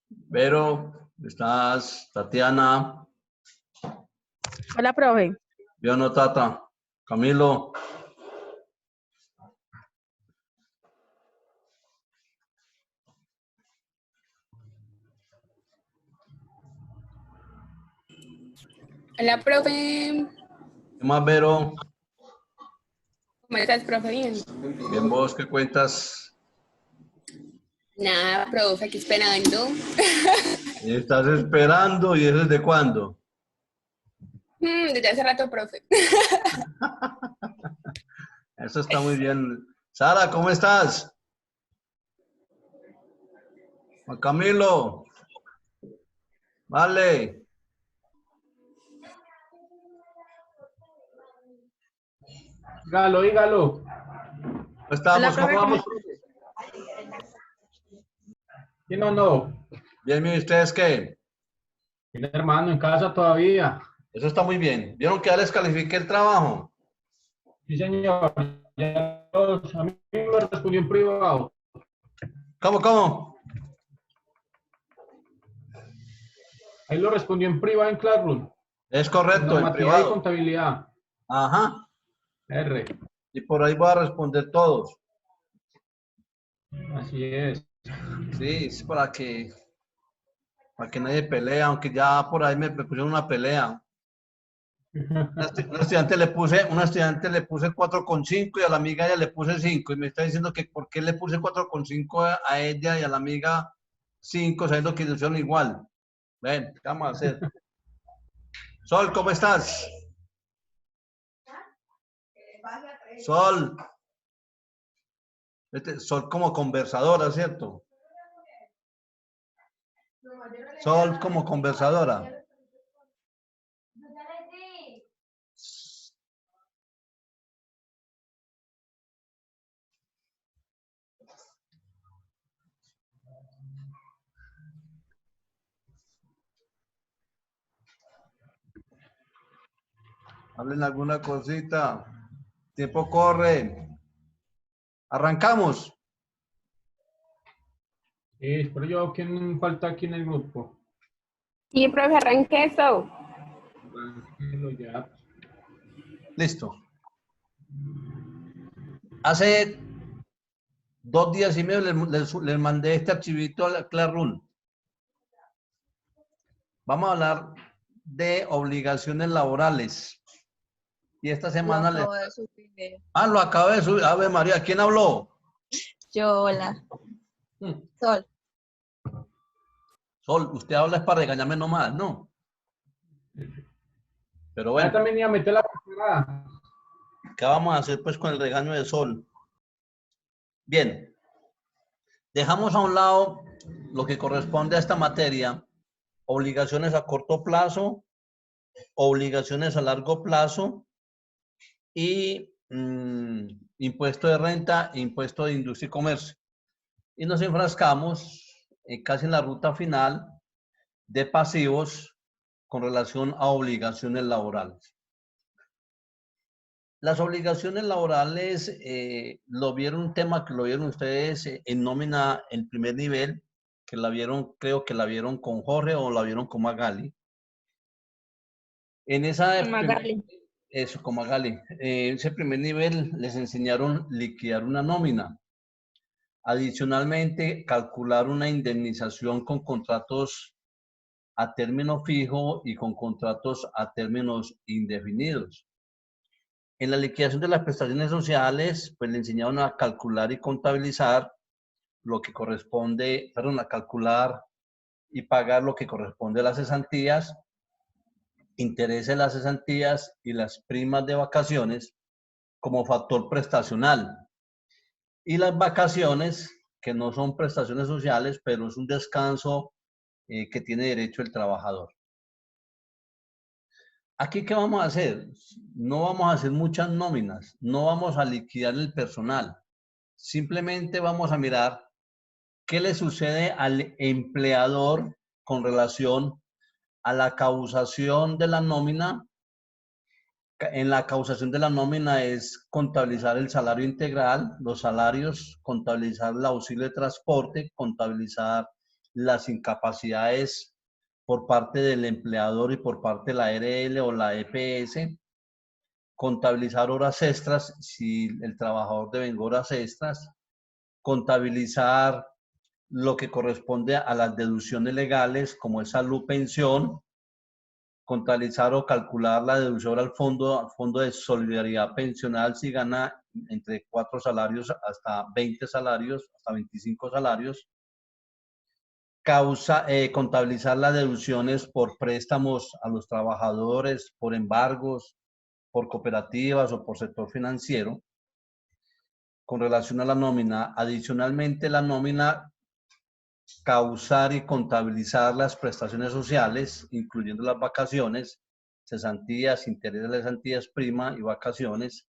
Vero, ¿estás? Tatiana. Hola, profe. Yo no, Tata. Camilo. Hola, profe. ¿Qué más, Vero? ¿Cómo estás, profe? Bien. Bien, vos, ¿qué cuentas? Nada, profe, aquí esperando. ¿Estás esperando y eso es de cuándo? Desde hace rato, profe. Eso está muy bien. Sara, ¿cómo estás? Juan Camilo. Vale. Dígalo, dígalo. ¿Cómo estamos? Hola, profe, ¿Cómo vamos? ¿Quién o no? Bien, ¿y ustedes qué? El hermano en casa todavía. Eso está muy bien. ¿Vieron que ya les califiqué el trabajo? Sí, señor. Ya a mí me respondió en privado. ¿Cómo? Ahí lo respondió en privado en Classroom. Es correcto, en Normatividad y privado. contabilidad. Ajá. R. Y por ahí voy a responder todos. Así es. Sí, es para que nadie pelee, aunque ya por ahí me pusieron una pelea. Una estudiante le puse 4,5 y a la amiga ella le puse 5 y me está diciendo que por qué le puse 4,5 a ella y a la amiga 5, sabiendo que son igual. Ven, ¿qué vamos a hacer? Sol, ¿cómo estás? Sol. Sol como conversadora, ¿cierto? Sol como conversadora. Hablen alguna cosita. Tiempo corre. Arrancamos. Pero yo, ¿quién falta aquí en el grupo? Sí, profe, arranque eso. Tranquilo ya. Listo. Hace 2 días y medio les mandé este archivito a la Classroom. Vamos a hablar de obligaciones laborales. Y esta semana les... de subir. Lo acabo de subir. Ave María, ¿quién habló? Yo, hola. Sol. Sol, usted habla es para regañarme nomás, ¿no? Pero Ya bueno, también iba a meter la pasada. ¿qué vamos a hacer pues con el regaño de Sol? Bien, dejamos a un lado lo que corresponde a esta materia, obligaciones a corto plazo, obligaciones a largo plazo y impuesto de renta, impuesto de industria y comercio. Y nos enfrascamos casi en la ruta final de pasivos con relación a obligaciones laborales. Las obligaciones laborales, lo vieron un tema que lo vieron ustedes en nómina en primer nivel, que la vieron, creo que la vieron con Jorge o la vieron con Magali. En esa Magali. Eso, con Magali. Ese primer nivel les enseñaron liquidar una nómina. Adicionalmente, calcular una indemnización con contratos a término fijo y con contratos a términos indefinidos. En la liquidación de las prestaciones sociales, pues le enseñaron a calcular y contabilizar lo que corresponde, perdón, a calcular y pagar lo que corresponde a las cesantías, intereses de las cesantías y las primas de vacaciones, como factor prestacional. Y las vacaciones, que no son prestaciones sociales, pero es un descanso que tiene derecho el trabajador. Aquí, ¿qué vamos a hacer? No vamos a hacer muchas nóminas, no vamos a liquidar el personal. Simplemente vamos a mirar qué le sucede al empleador con relación a la causación de la nómina. En la causación de la nómina es contabilizar el salario integral, los salarios, contabilizar el auxilio de transporte, contabilizar las incapacidades por parte del empleador y por parte de la ARL o la EPS, contabilizar horas extras si el trabajador devenga horas extras, contabilizar lo que corresponde a las deducciones legales como es salud, pensión, contabilizar o calcular la deducción al fondo de solidaridad pensional si gana entre 4 salarios hasta 20 salarios, hasta 25 salarios. Contabilizar las deducciones por préstamos a los trabajadores, por embargos, por cooperativas o por sector financiero. Con relación a la nómina, adicionalmente la nómina, causar y contabilizar las prestaciones sociales, incluyendo las vacaciones, cesantías, intereses de cesantías, prima y vacaciones,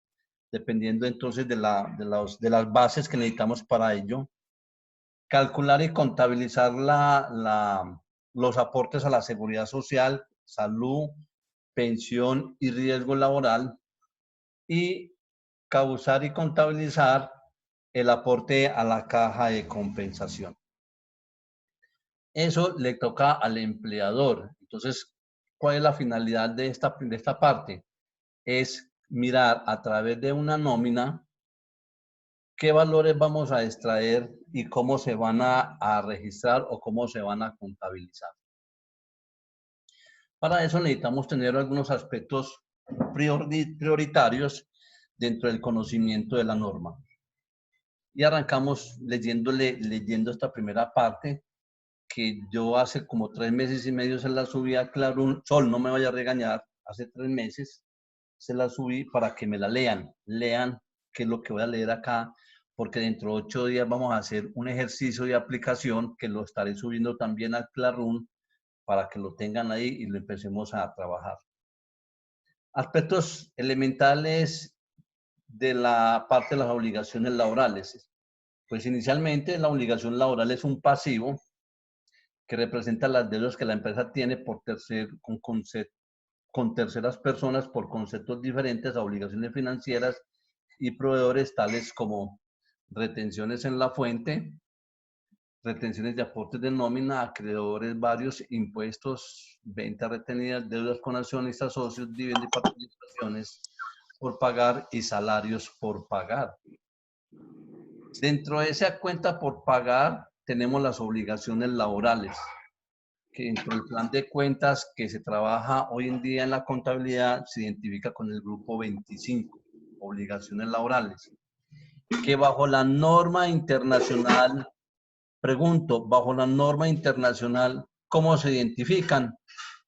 dependiendo entonces de las bases que necesitamos para ello. Calcular y contabilizar los aportes a la seguridad social, salud, pensión y riesgo laboral. Y causar y contabilizar el aporte a la caja de compensación. Eso le toca al empleador. Entonces, ¿cuál es la finalidad de esta parte? Es mirar a través de una nómina qué valores vamos a extraer y cómo se van a registrar o cómo se van a contabilizar. Para eso necesitamos tener algunos aspectos prioritarios dentro del conocimiento de la norma. Y arrancamos leyendo esta primera parte, que yo hace como 3 meses y medio se la subí a Clarún. Sol, no me vaya a regañar, hace 3 meses se la subí para que me la lean. Lean qué es lo que voy a leer acá, porque dentro de 8 días vamos a hacer un ejercicio de aplicación que lo estaré subiendo también al Clarún para que lo tengan ahí y lo empecemos a trabajar. Aspectos elementales de la parte de las obligaciones laborales. Pues inicialmente la obligación laboral es un pasivo que representa las deudas que la empresa tiene con terceras personas por conceptos diferentes a obligaciones financieras y proveedores tales como retenciones en la fuente, retenciones de aportes de nómina, acreedores varios, impuestos, ventas retenidas, deudas con accionistas, socios, dividendos y participaciones por pagar y salarios por pagar. Dentro de esa cuenta por pagar tenemos las obligaciones laborales, que dentro del plan de cuentas que se trabaja hoy en día en la contabilidad se identifica con el grupo 25, obligaciones laborales, que bajo la norma internacional, pregunto, bajo la norma internacional, ¿cómo se identifican?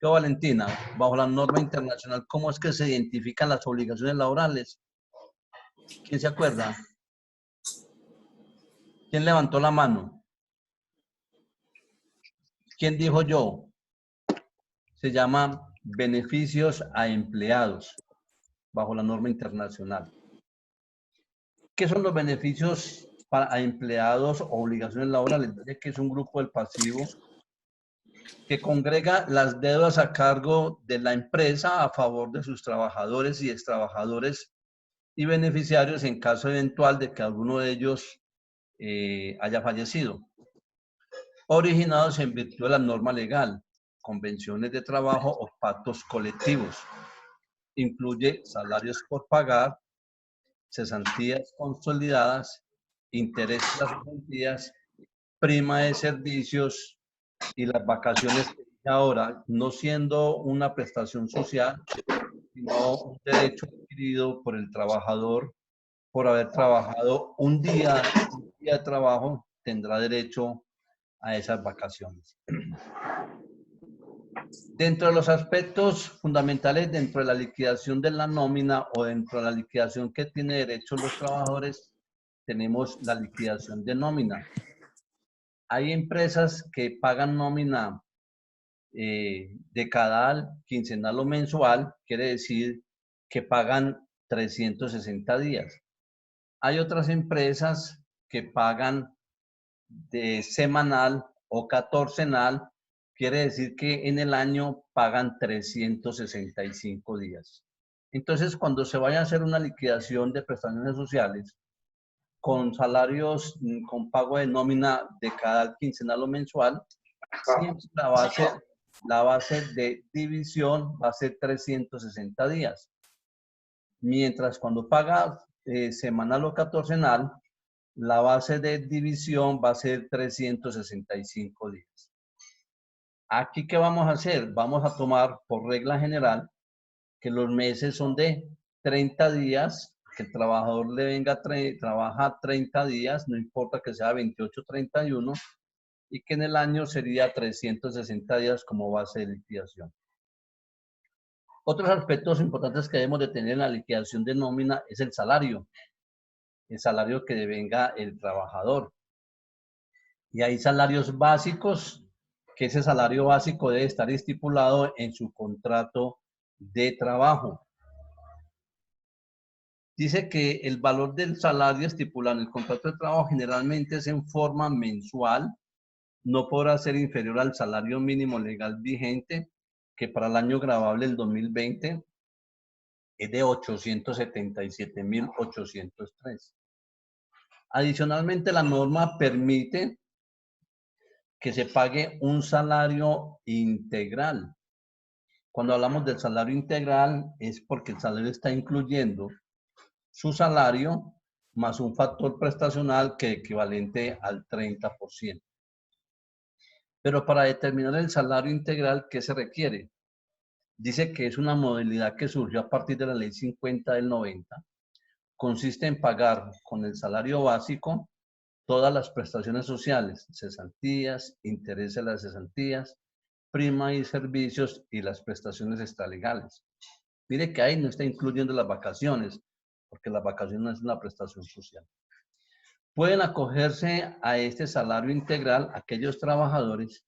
Yo, Valentina, bajo la norma internacional, ¿cómo es que se identifican las obligaciones laborales? ¿Quién se acuerda? ¿Quién levantó la mano? ¿Quién dijo yo? Se llama beneficios a empleados bajo la norma internacional. ¿Qué son los beneficios a empleados o obligaciones laborales? Que es un grupo del pasivo que congrega las deudas a cargo de la empresa a favor de sus trabajadores y extrabajadores y beneficiarios en caso eventual de que alguno de ellos haya fallecido. Originados en virtud de la norma legal, convenciones de trabajo o pactos colectivos. Incluye salarios por pagar, cesantías consolidadas, intereses de las cesantías, prima de servicios y las vacaciones ahora, no siendo una prestación social, sino un derecho adquirido por el trabajador por haber trabajado un día de trabajo, tendrá derecho a esas vacaciones. Dentro de los aspectos fundamentales dentro de la liquidación de la nómina o dentro de la liquidación que tiene derecho los trabajadores, tenemos la liquidación de nómina. Hay empresas que pagan nómina decadal, quincenal o mensual, quiere decir que pagan 360 días. Hay otras empresas que pagan de semanal o catorcenal, quiere decir que en el año pagan 365 días. Entonces, cuando se vaya a hacer una liquidación de prestaciones sociales con salarios, con pago de nómina de cada quincenal o mensual, siempre la base de división va a ser 360 días. Mientras cuando paga semanal o catorcenal, la base de división va a ser 365 días. Aquí, ¿qué vamos a hacer? Vamos a tomar por regla general que los meses son de 30 días, que el trabajador le venga, trabaja 30 días, no importa que sea 28 o 31, y que en el año sería 360 días como base de liquidación. Otros aspectos importantes que debemos de tener en la liquidación de nómina es el salario que devenga el trabajador. Y hay salarios básicos, que ese salario básico debe estar estipulado en su contrato de trabajo. Dice que el valor del salario estipulado en el contrato de trabajo generalmente es en forma mensual, no podrá ser inferior al salario mínimo legal vigente, que para el año gravable del 2020 es de 877.803. Adicionalmente, la norma permite que se pague un salario integral. Cuando hablamos del salario integral es porque el salario está incluyendo su salario más un factor prestacional que es equivalente al 30%. Pero para determinar el salario integral, ¿qué se requiere? Dice que es una modalidad que surgió a partir de la Ley 50 del 90. Consiste en pagar con el salario básico todas las prestaciones sociales, cesantías, intereses de las cesantías, prima y servicios y las prestaciones extralegales. Mire que ahí no está incluyendo las vacaciones, porque las vacaciones no es una prestación social. Pueden acogerse a este salario integral aquellos trabajadores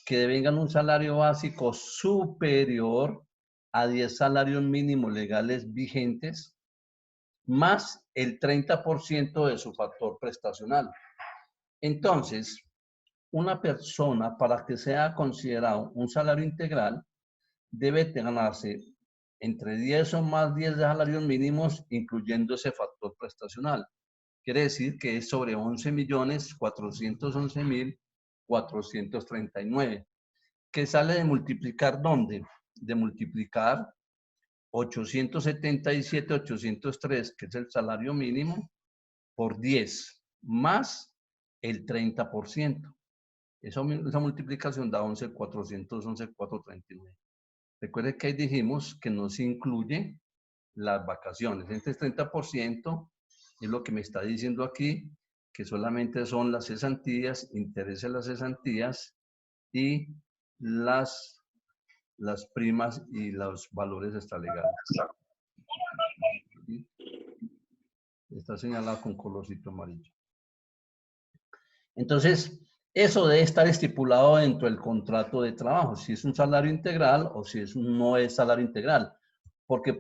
que devengan un salario básico superior a 10 salarios mínimos legales vigentes, más el 30% de su factor prestacional. Entonces, una persona, para que sea considerado un salario integral, debe ganarse entre 10 o más 10 salarios mínimos, incluyendo ese factor prestacional. Quiere decir que es sobre 11.411.439, que sale de multiplicar, ¿dónde? De multiplicar 877.803, que es el salario mínimo, por 10, más el 30%. Esa multiplicación da 11.411.439. Recuerde que ahí dijimos que no se incluye las vacaciones. Este 30% es lo que me está diciendo aquí, que solamente son las cesantías, intereses de las cesantías y las primas y los valores extralegales. ¿Sí? Está señalado con colorcito amarillo. Entonces, eso debe estar estipulado dentro del contrato de trabajo, si es un salario integral o si no es salario integral. Porque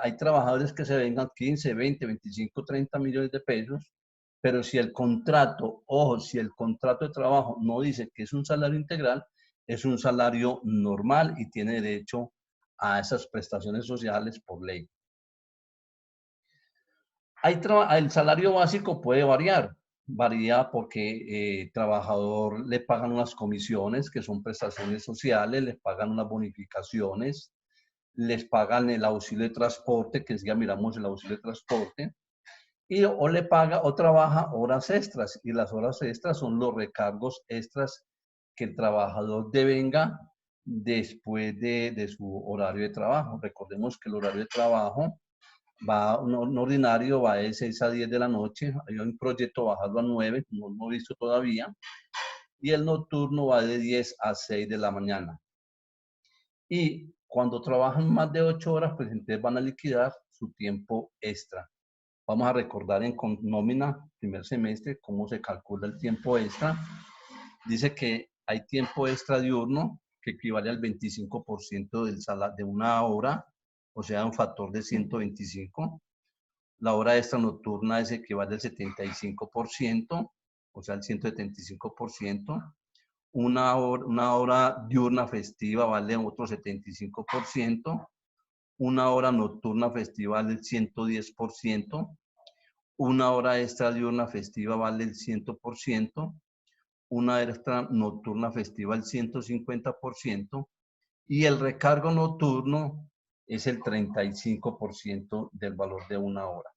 hay trabajadores que se vengan 15, 20, 25, 30 millones de pesos, pero si el contrato, ojo, si el contrato de trabajo no dice que es un salario integral, es un salario normal y tiene derecho a esas prestaciones sociales por ley. El salario básico puede variar. Varía porque trabajador le pagan unas comisiones que son prestaciones sociales, les pagan unas bonificaciones, les pagan el auxilio de transporte, que ya miramos el auxilio de transporte, o le paga o trabaja horas extras, y las horas extras son los recargos extras que el trabajador devenga después de su horario de trabajo. Recordemos que el horario de trabajo un ordinario va de 6 a 10 de la noche, hay un proyecto bajarlo a 9, no lo hemos visto todavía, y el nocturno va de 10 a 6 de la mañana. Y cuando trabajan más de 8 horas, pues entonces van a liquidar su tiempo extra. Vamos a recordar en nómina primer semestre cómo se calcula el tiempo extra. Dice que hay tiempo extra diurno que equivale al 25% del salario de una hora, o sea, un factor de 125. La hora extra nocturna es equivale al 75%, o sea, al 175%. Una hora diurna festiva vale otro 75%. Una hora nocturna festiva vale el 110%. Una hora extra diurna festiva vale el 100%. Una extra nocturna festiva el 150%. Y el recargo nocturno es el 35% del valor de una hora.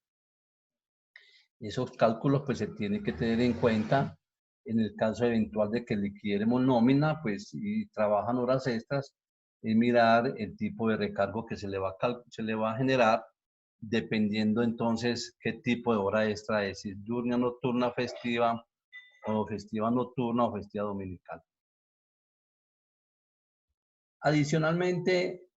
Esos cálculos pues se tienen que tener en cuenta en el caso eventual de que liquidemos nómina, pues si trabajan horas extras, es mirar el tipo de recargo que se le va a generar, dependiendo entonces qué tipo de hora extra es, si es diurna, nocturna, festiva, o festiva nocturna o festiva dominical. Adicionalmente,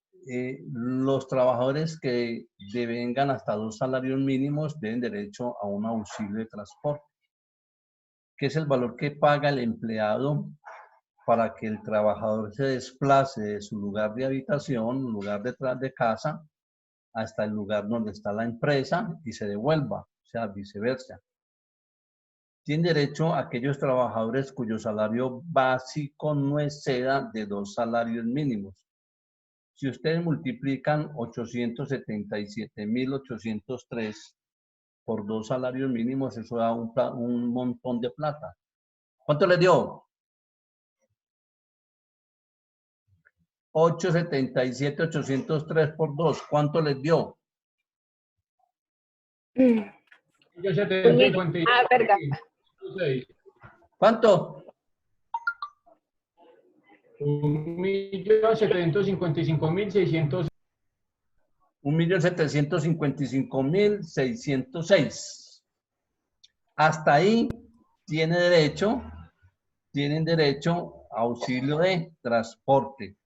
los trabajadores que devengan hasta 2 salarios mínimos deben derecho a un auxilio de transporte, que es el valor que paga el empleado para que el trabajador se desplace de su lugar de habitación, lugar detrás de casa, hasta el lugar donde está la empresa y se devuelva, o sea, viceversa. Tienen derecho a aquellos trabajadores cuyo salario básico no exceda de 2 salarios mínimos. Si ustedes multiplican 877.803 por 2 salarios mínimos, eso da un montón de plata. ¿Cuánto les dio? 877.803 por 2. ¿Cuánto les dio? Verga. ¿Cuánto? 1.755.606. 1.755.606. Hasta ahí tienen derecho a auxilio de transporte.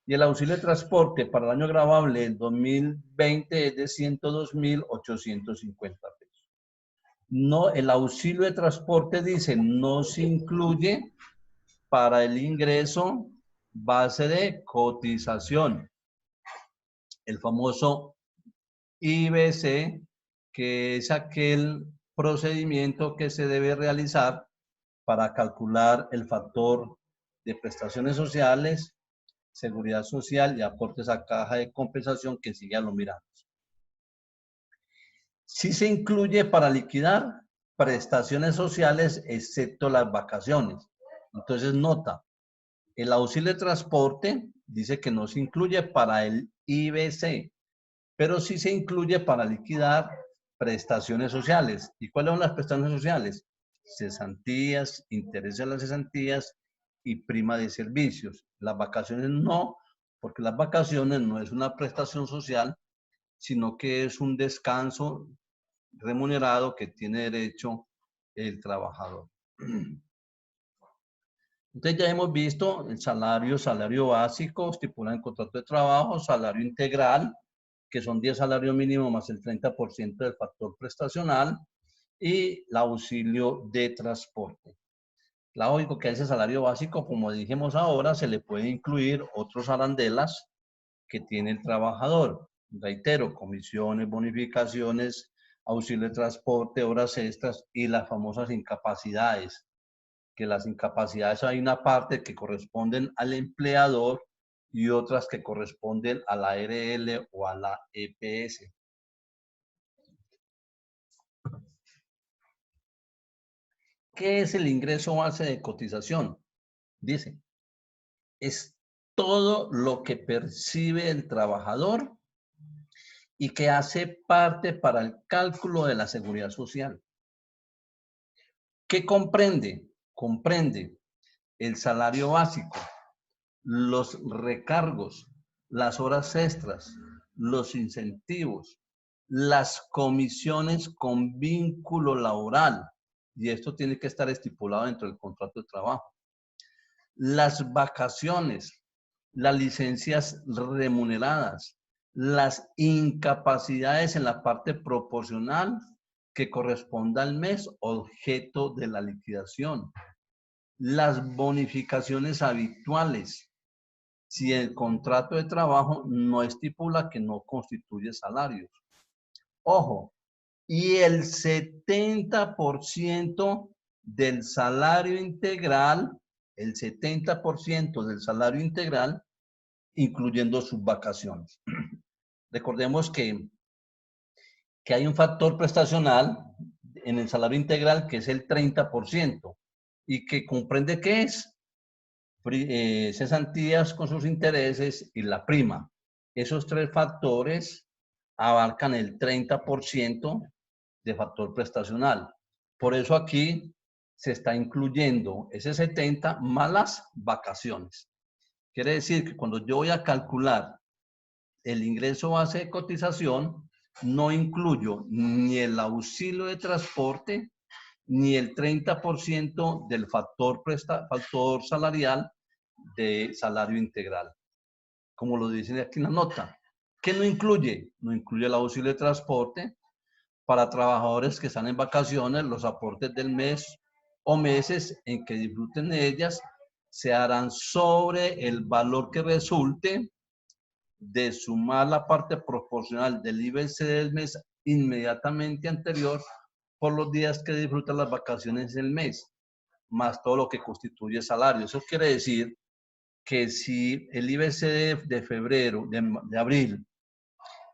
Y el auxilio de transporte para el año gravable del 2020 es de 102.850 pesos. No, el auxilio de transporte dice no se incluye para el ingreso base de cotización, el famoso IBC, que es aquel procedimiento que se debe realizar para calcular el factor de prestaciones sociales, seguridad social y aportes a caja de compensación, que sigue a lo miramos. Sí se incluye para liquidar prestaciones sociales, excepto las vacaciones. Entonces, nota, el auxilio de transporte dice que no se incluye para el IBC, pero sí se incluye para liquidar prestaciones sociales. ¿Y cuáles son las prestaciones sociales? Cesantías, intereses a las cesantías y prima de servicios. Las vacaciones no, porque las vacaciones no es una prestación social, sino que es un descanso remunerado que tiene derecho el trabajador. Entonces ya hemos visto el salario básico, estipulado en contrato de trabajo, salario integral, que son 10 salarios mínimos más el 30% del factor prestacional, y el auxilio de transporte. Lógico que a ese salario básico, como dijimos ahora, se le puede incluir otros arandelas que tiene el trabajador. Reitero, comisiones, bonificaciones, auxilio de transporte, horas extras y las famosas incapacidades. Que las incapacidades hay una parte que corresponden al empleador y otras que corresponden a la ARL o a la EPS. ¿Qué es el ingreso base de cotización? Dice, es todo lo que percibe el trabajador y que hace parte para el cálculo de la seguridad social. ¿Qué comprende? Comprende el salario básico, los recargos, las horas extras, los incentivos, las comisiones con vínculo laboral, y esto tiene que estar estipulado dentro del contrato de trabajo, las vacaciones, las licencias remuneradas, las incapacidades en la parte proporcional que corresponda al mes objeto de la liquidación, las bonificaciones habituales, si el contrato de trabajo no estipula que no constituye salarios. Ojo, y el 70% del salario integral, el 70% del salario integral, incluyendo sus vacaciones. Recordemos que hay un factor prestacional en el salario integral que es el 30% y que comprende ¿qué es? Cesantías con sus intereses y la prima. Esos tres factores abarcan el 30% de factor prestacional. Por eso aquí se está incluyendo ese 70 más las vacaciones. Quiere decir que cuando yo voy a calcular el ingreso base de cotización, no incluyo ni el auxilio de transporte, ni el 30% del factor salarial de salario integral. Como lo dicen aquí en la nota. ¿Qué no incluye? No incluye el auxilio de transporte. Para trabajadores que están en vacaciones, los aportes del mes o meses en que disfruten de ellas se harán sobre el valor que resulte de sumar la parte proporcional del IBC del mes inmediatamente anterior por los días que disfrutan las vacaciones del mes, más todo lo que constituye salario. Eso quiere decir que si el IBC de febrero, de abril,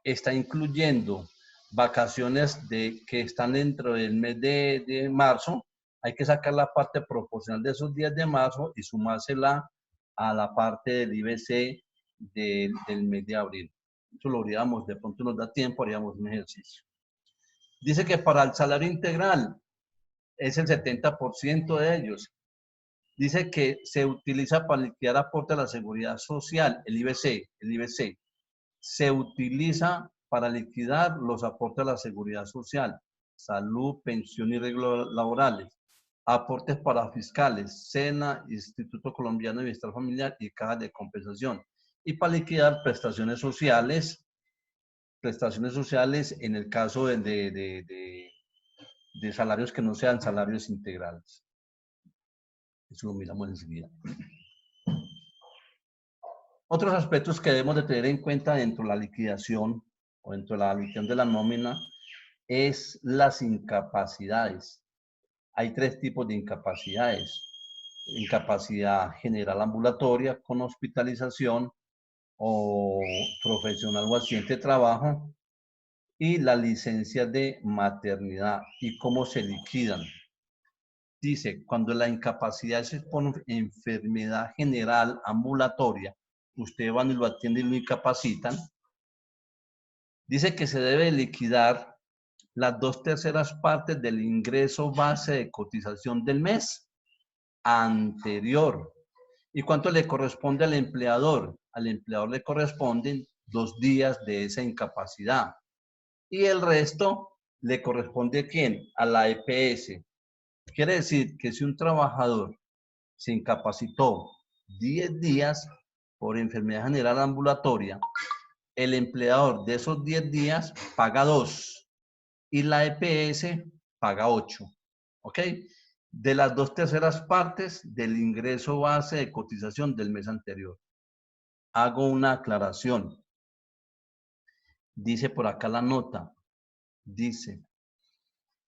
está incluyendo vacaciones que están dentro del mes de marzo, hay que sacar la parte proporcional de esos días de marzo y sumársela a la parte del IBC del mes de abril. Eso lo haríamos, de pronto nos da tiempo, haríamos un ejercicio. Dice que para el salario integral es el 70% de ellos. Dice que se utiliza para liquidar aporte a la seguridad social, el IBC. Se utiliza para liquidar los aportes a la seguridad social, salud, pensión y arreglos laborales, aportes para fiscales, SENA, Instituto Colombiano de Bienestar Familiar y cajas de compensación. Y para liquidar prestaciones sociales en el caso de salarios que no sean salarios integrales. Eso lo miramos enseguida. Otros aspectos que debemos de tener en cuenta dentro de la liquidación o dentro de la liquidación de la nómina es las incapacidades. Hay tres tipos de incapacidades. Incapacidad general ambulatoria con hospitalización o profesional o accidente de trabajo y la licencia de maternidad y cómo se liquidan. Dice, cuando la incapacidad es por enfermedad general ambulatoria, usted van y lo atienden y lo incapacitan. Dice que se debe liquidar las 2/3 partes del ingreso base de cotización del mes anterior. ¿Y cuánto le corresponde al empleador? Al empleador le corresponden 2 días de esa incapacidad. Y el resto le corresponde ¿a quién? A la EPS. Quiere decir que si un trabajador se incapacitó 10 días por enfermedad general ambulatoria, el empleador de esos 10 días paga 2 y la EPS paga 8. ¿Ok? De las 2/3 partes del ingreso base de cotización del mes anterior. Hago una aclaración. Dice por acá la nota. Dice,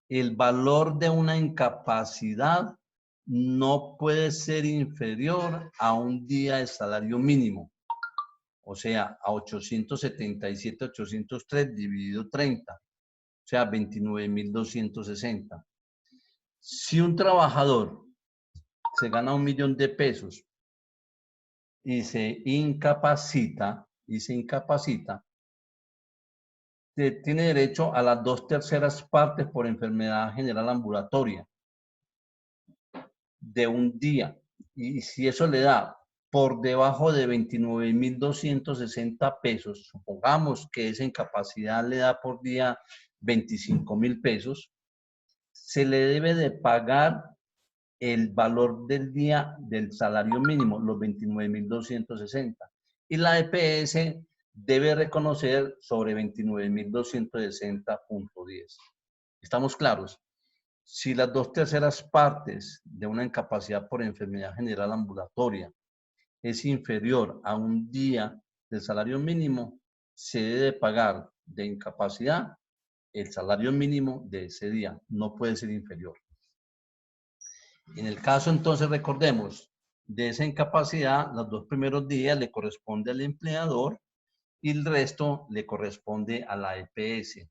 el valor de una incapacidad no puede ser inferior a un día de salario mínimo. O sea, a 877,803 dividido 30. O sea, 29,260. Si un trabajador se gana 1.000.000 de pesos y se incapacita, tiene derecho a las 2/3 partes por enfermedad general ambulatoria de un día. Y si eso le da por debajo de 29,260 pesos, supongamos que esa incapacidad le da por día 25,000 pesos, se le debe de pagar el valor del día del salario mínimo, los 29,260. y la EPS debe reconocer sobre 29.260.10. ¿Estamos claros? Si las 2/3 partes de una incapacidad por enfermedad general ambulatoria es inferior a un día del salario mínimo, se debe pagar de incapacidad el salario mínimo de ese día, no puede ser inferior. En el caso, entonces, recordemos, de esa incapacidad, los 2 primeros días le corresponde al empleador y el resto le corresponde a la EPS.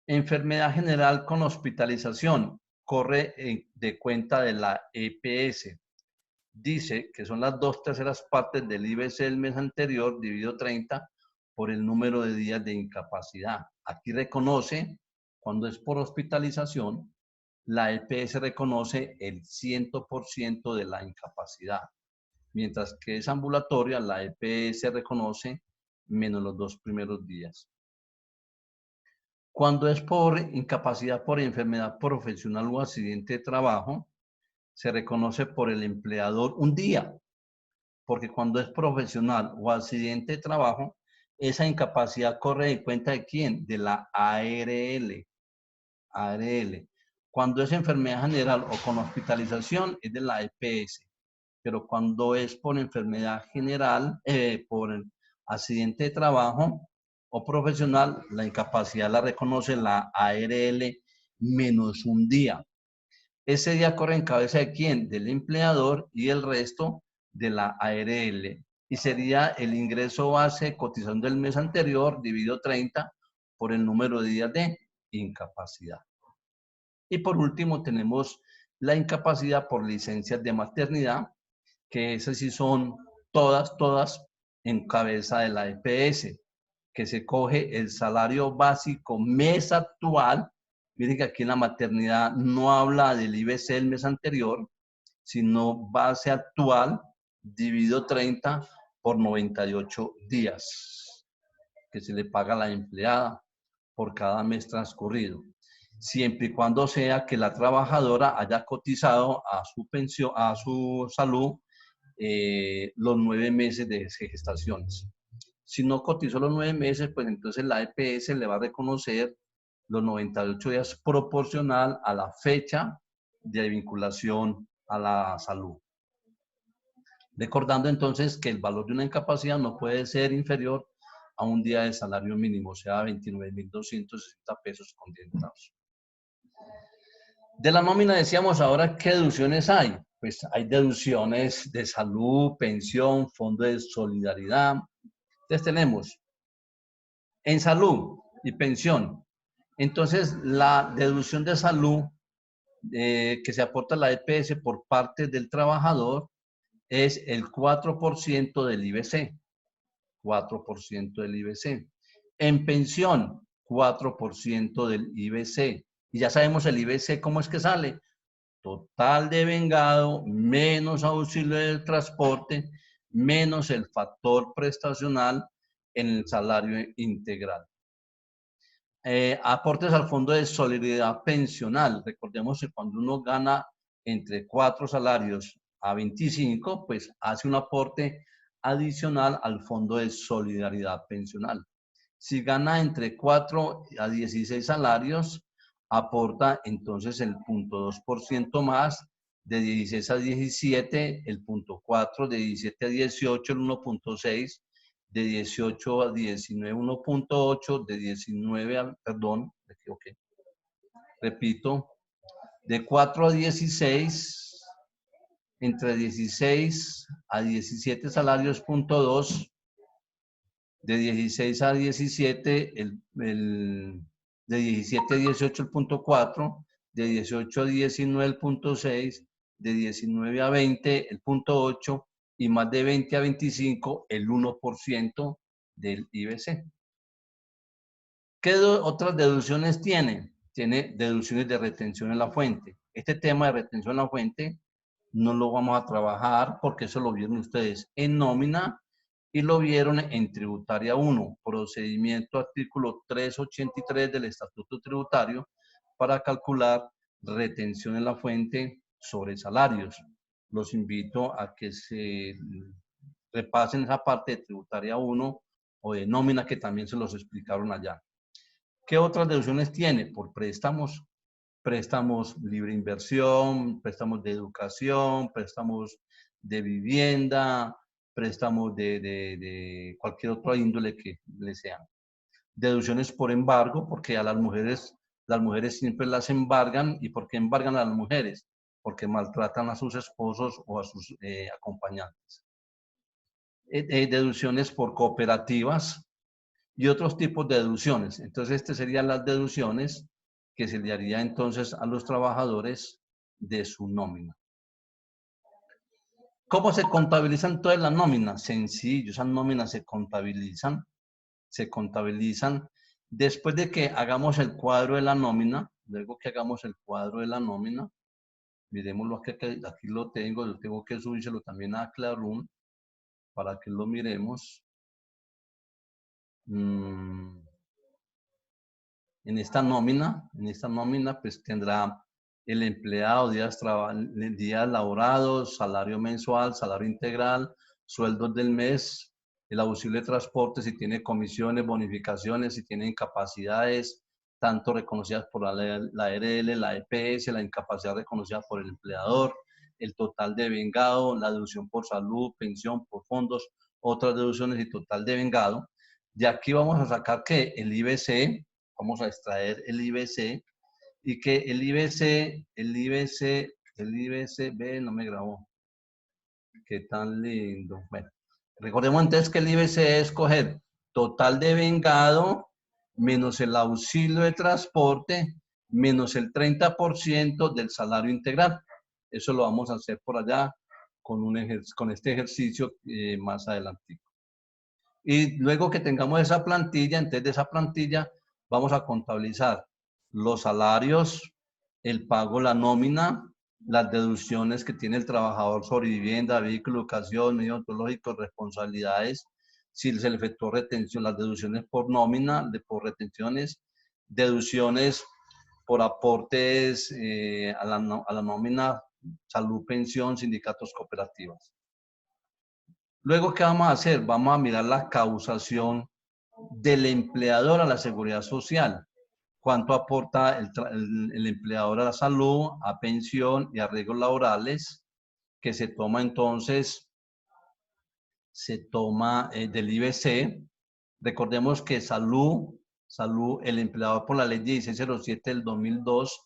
Enfermedad general con hospitalización corre de cuenta de la EPS. Dice que son las 2/3 partes del IBC del mes anterior dividido 30 por el número de días de incapacidad. Aquí reconoce, cuando es por hospitalización, la EPS reconoce el 100% de la incapacidad, mientras que es ambulatoria, la EPS reconoce menos los 2 primeros días. Cuando es por incapacidad por enfermedad profesional o accidente de trabajo, se reconoce por el empleador un día, porque cuando es profesional o accidente de trabajo, esa incapacidad corre en cuenta de quién, de la ARL. Cuando es enfermedad general o con hospitalización, es de la EPS. Pero cuando es por enfermedad general, por accidente de trabajo o profesional, la incapacidad la reconoce la ARL menos un día. Ese día corre en cabeza de quién, del empleador, y el resto de la ARL. Y sería el ingreso base cotizando el mes anterior dividido 30 por el número de días de incapacidad. Y por último tenemos la incapacidad por licencias de maternidad, que esas sí son todas en cabeza de la EPS, que se coge el salario básico mes actual. Miren que aquí en la maternidad no habla del IBC del mes anterior, sino base actual dividido 30 por 98 días, que se le paga a la empleada por cada mes transcurrido, siempre y cuando sea que la trabajadora haya cotizado a su pensión, a su salud, los 9 meses de gestaciones. Si no cotizó los 9 meses, pues entonces la EPS le va a reconocer los 98 días proporcional a la fecha de vinculación a la salud. Recordando entonces que el valor de una incapacidad no puede ser inferior a un día de salario mínimo, o sea, 29.260 pesos con 10 centavos. De la nómina decíamos ahora, ¿qué deducciones hay? Pues hay deducciones de salud, pensión, fondo de solidaridad. Entonces tenemos en salud y pensión. Entonces la deducción de salud que se aporta a la EPS por parte del trabajador es el 4% del IBC. 4% del IBC. En pensión, 4% del IBC. Y ya sabemos el IBC cómo es que sale. Total de vengado menos auxilio del transporte menos el factor prestacional en el salario integral. Aportes al fondo de solidaridad pensional. Recordemos que cuando uno gana entre 4 salarios a 25, pues hace un aporte adicional al fondo de solidaridad pensional. Si gana entre 4 a 16 salarios, aporta entonces el 0.2% más, de 16 a 17, el 0.4, de 17 a 18, el 1.6, de 18 a 19, 1.8, de 19 a, perdón, me equivoqué, repito, de 4 a 16, entre 16 a 17 salarios, 0.2, de 16 a 17, de 17 a 18 el 0.4, de 18 a 19 el 0.6, de 19 a 20 el 0.8 y más de 20 a 25 el 1% del IBC. ¿Qué otras deducciones tiene? Tiene deducciones de retención en la fuente. Este tema de retención en la fuente no lo vamos a trabajar porque eso lo vieron ustedes en nómina y lo vieron en tributaria 1, procedimiento artículo 383 del Estatuto Tributario para calcular retención en la fuente sobre salarios. Los invito a que se repasen esa parte de tributaria 1 o de nómina que también se los explicaron allá. ¿Qué otras deducciones tiene? Por préstamos, préstamos libre inversión, préstamos de educación, préstamos de vivienda, préstamos de cualquier otra índole que le sean. Deducciones por embargo, porque a las mujeres siempre las embargan. ¿Y por qué embargan a las mujeres? Porque maltratan a sus esposos o a sus acompañantes. Deducciones por cooperativas y otros tipos de deducciones. Entonces, estas serían las deducciones que se le haría entonces a los trabajadores de su nómina. ¿Cómo se contabilizan todas las nóminas? Sencillo, esas nóminas se contabilizan después de que hagamos el cuadro de la nómina. Luego que hagamos el cuadro de la nómina, miremoslo aquí lo tengo, yo tengo que subírselo también a Classroom para que lo miremos. En esta nómina pues tendrá el empleado, días laborados, salario mensual, salario integral, sueldos del mes, el auxilio de transporte, si tiene comisiones, bonificaciones, si tiene incapacidades, tanto reconocidas por la ARL, la EPS, la incapacidad reconocida por el empleador, el total de vengado, la deducción por salud, pensión, por fondos, otras deducciones y total de vengado. De aquí vamos a sacar que el IBC, vamos a extraer el IBC, y que el IBC, ve, no me grabó. Qué tan lindo. Bueno, recordemos entonces que el IBC es coger total de vengado menos el auxilio de transporte menos el 30% del salario integral. Eso lo vamos a hacer por allá con este ejercicio más adelante. Y luego que tengamos esa plantilla, entonces de esa plantilla vamos a contabilizar los salarios, el pago, la nómina, las deducciones que tiene el trabajador sobre vivienda, vehículo, educación, medio ontológico, responsabilidades, si se le efectuó retención, las deducciones por nómina, por retenciones, deducciones por aportes a la nómina, salud, pensión, sindicatos, cooperativas. Luego, ¿qué vamos a hacer? Vamos a mirar la causación del empleador a la seguridad social. ¿Cuánto aporta el empleador a la salud, a pensión y a riesgos laborales? Que se toma entonces, del IBC. Recordemos que salud, el empleador por la ley 1607 del 2002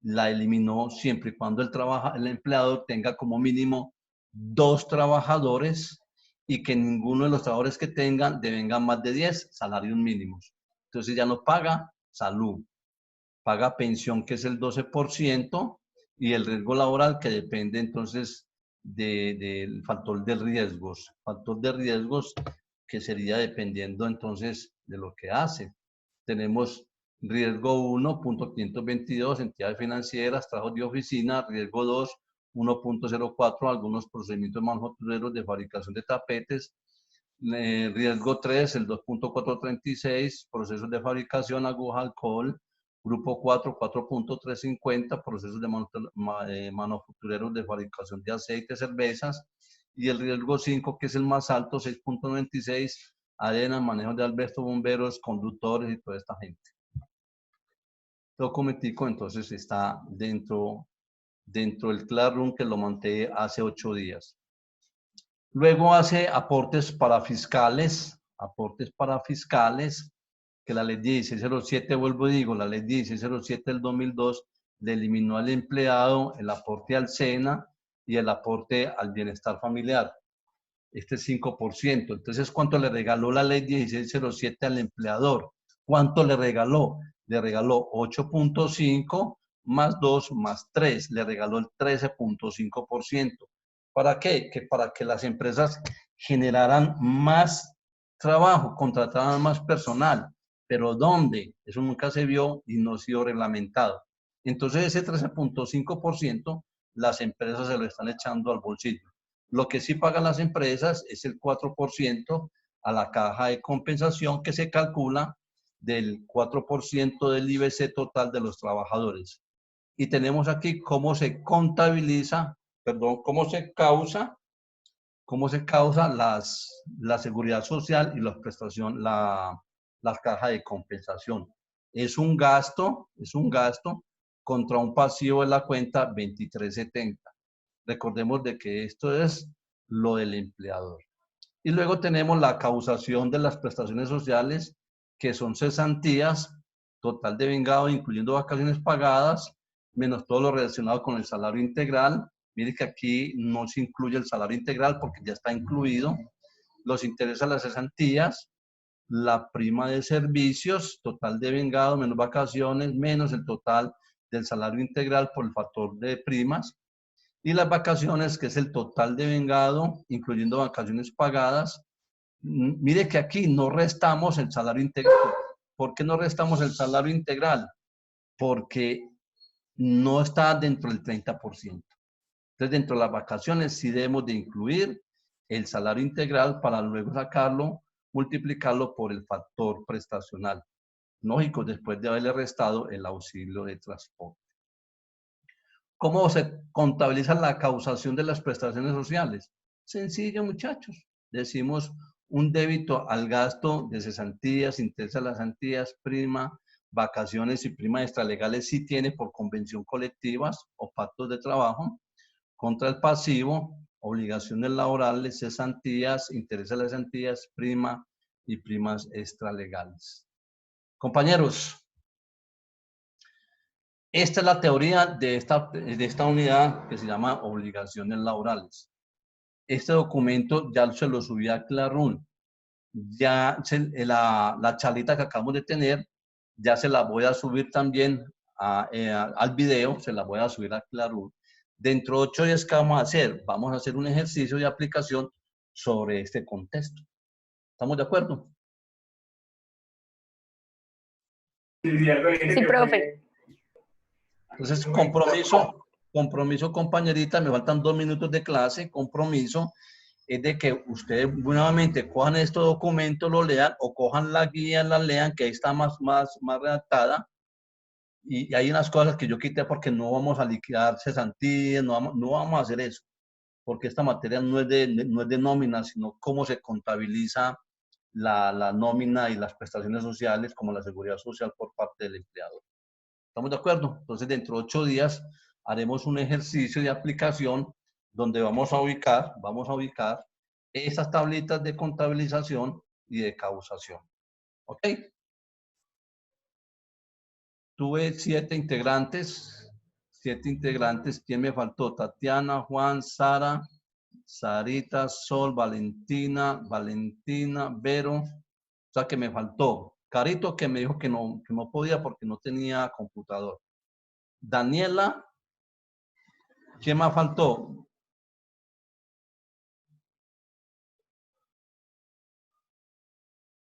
la eliminó siempre y cuando el empleador tenga como mínimo 2 trabajadores y que ninguno de los trabajadores que tengan devengan más de 10 salarios mínimos. Entonces ya no paga salud, paga pensión, que es el 12%, y el riesgo laboral, que depende entonces del factor de riesgos. Factor de riesgos que sería dependiendo entonces de lo que hace. Tenemos riesgo 1, punto 522, entidades financieras, trabajos de oficina. Riesgo 2, 1.04, algunos procedimientos manufactureros de fabricación de tapetes. Riesgo 3, el 2.436, procesos de fabricación, aguja, alcohol. Grupo 4, 4.350, procesos de manufactureros de fabricación de aceite, cervezas. Y el riesgo 5, que es el más alto, 6.96, arena, manejo de asbesto, bomberos, conductores y toda esta gente. Documentico entonces está dentro del Classroom, que lo monté hace 8 días. Luego hace aportes para fiscales, que la ley 1607, vuelvo y digo, la ley 1607 del 2002 le eliminó al empleado el aporte al SENA y el aporte al bienestar familiar. Este es 5%. Entonces, ¿cuánto le regaló la ley 1607 al empleador? ¿Cuánto le regaló? Le regaló 8.5 más 2 más 3. Le regaló el 13.5%. ¿Para qué? Para que las empresas generaran más trabajo, contrataran más personal. ¿Pero dónde? Eso nunca se vio y no ha sido reglamentado. Entonces, ese 13.5% las empresas se lo están echando al bolsillo. Lo que sí pagan las empresas es el 4% a la caja de compensación, que se calcula del 4% del IBC total de los trabajadores. Y tenemos aquí cómo se contabiliza, cómo se causa cómo se causa la seguridad social y las cajas de compensación. Es un gasto contra un pasivo de la cuenta 2370. Recordemos de que esto es lo del empleador. Y luego tenemos la causación de las prestaciones sociales, que son cesantías, total de vengado, incluyendo vacaciones pagadas, menos todo lo relacionado con el salario integral. Mire que aquí no se incluye el salario integral porque ya está incluido. Los intereses a las cesantías, la prima de servicios, total de vengado, menos vacaciones, menos el total del salario integral por el factor de primas. Y las vacaciones, que es el total de vengado, incluyendo vacaciones pagadas. Mire que aquí no restamos el salario integral. ¿Por qué no restamos el salario integral? Porque no está dentro del 30%. Entonces, dentro de las vacaciones sí debemos de incluir el salario integral para luego sacarlo, multiplicarlo por el factor prestacional. Lógico, después de haberle restado el auxilio de transporte. ¿Cómo se contabiliza la causación de las prestaciones sociales? Sencillo, muchachos. Decimos un débito al gasto de cesantías, interés a las cesantías, prima, vacaciones y prima extralegales si tiene por convención colectivas o pactos de trabajo, contra el pasivo, obligaciones laborales, cesantías, interés a las cesantías, prima y primas extralegales. Compañeros, esta es la teoría de esta unidad que se llama obligaciones laborales. Este documento ya se lo subí a Classroom. Ya la charlita que acabamos de tener, ya se la voy a subir también al video, se la voy a subir a Classroom. Dentro de 8 días, ¿qué vamos a hacer? Vamos a hacer un ejercicio de aplicación sobre este contexto. ¿Estamos de acuerdo? Sí, profe. Entonces, compromiso, compañerita, me faltan 2 minutos de clase. Compromiso es de que ustedes nuevamente cojan estos documentos, lo lean, o cojan la guía, la lean, que ahí está más redactada. Y hay unas cosas que yo quité porque no vamos a liquidar cesantías, no vamos a hacer eso, porque esta materia no es de nómina, sino cómo se contabiliza la nómina y las prestaciones sociales, como la seguridad social por parte del empleador. ¿Estamos de acuerdo? Entonces, dentro de 8 días haremos un ejercicio de aplicación donde vamos a ubicar esas tablitas de contabilización y de causación. ¿Ok? Tuve 7 integrantes. 7 integrantes. ¿Quién me faltó? Tatiana, Juan, Sara, Sarita, Sol, Valentina, Vero. O sea que me faltó. Carito, que me dijo que no podía porque no tenía computador. Daniela. ¿Quién más faltó?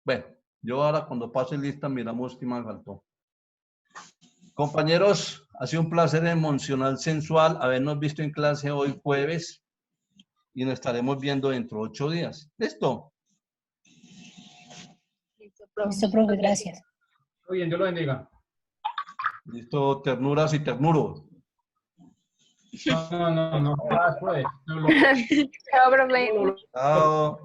Bueno, yo ahora cuando pase lista miramos quién más faltó. Compañeros, ha sido un placer emocional sensual habernos visto en clase hoy jueves y nos estaremos viendo dentro de 8 días. ¿Listo? Listo, profe, gracias. Muy bien, Dios lo bendiga. Listo, ternuras y ternuros. No. Pues. Chao, profe. Chao.